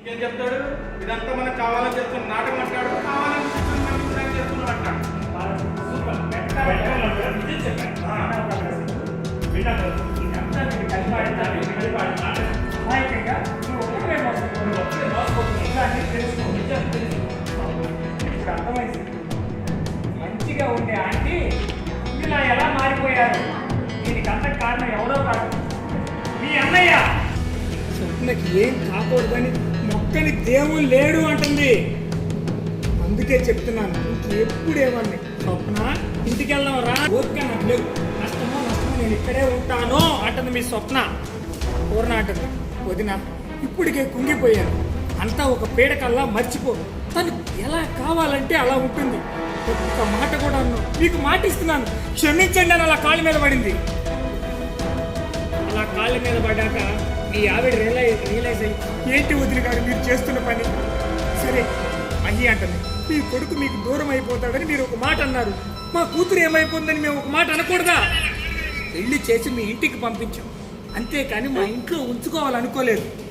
ఇంకేం చెప్తాడు? ఇదంతా మనకు కావాలని చెప్తున్న నాటకం అంటాడు, కావాలని నమ్మించడానికి చెప్తున్నాం అంటాడు. మంచిగా ఉండే ఆంటీ ఇలా ఎలా మారిపోయారు? దీనికి అంత కారణం ఎవరో కాదు, మీ అన్నయ్య. స్వప్నకి ఏం కాకూడదని మొక్కని దేవుడు లేడు అంటుంది. అందుకే చెప్తున్నాను, ఎప్పుడేమన్నా స్వప్న ఇంటికి వెళ్దాం రా, ఓకే నాకు లేవు, నష్టమో నేను ఇక్కడే ఉంటాను అంటుంది మీ స్వప్న. పూర్ణ అంటుంది, వదిన ఇప్పటికే కుంగిపోయాను, అంతా ఒక పీడకల్లా మర్చిపో, తను ఎలా కావాలంటే అలా ఉంటుంది. ఒక్క మాట కూడా అన్నాను, మీకు మాట ఇస్తున్నాను, క్షమించండి అని అలా కాళ్ళ మీద పడింది. అలా కాళ్ళ మీద పడ్డాక మీ ఆవిడ రియలైజ్ అయ్యి, ఏంటి వదిన గారు మీరు చేస్తున్న పని? సరే అయ్యి అంటుంది, మీ కొడుకు మీకు దూరం అయిపోతాడని మీరు ఒక మాట అన్నారు, మా కూతురు ఏమైపోతుందని మేము ఒక మాట అనకూడదా? పెళ్లి చేసి మీ ఇంటికి పంపించాం, అంతేకాని మా ఇంట్లో ఉంచుకోవాలనుకోలేదు.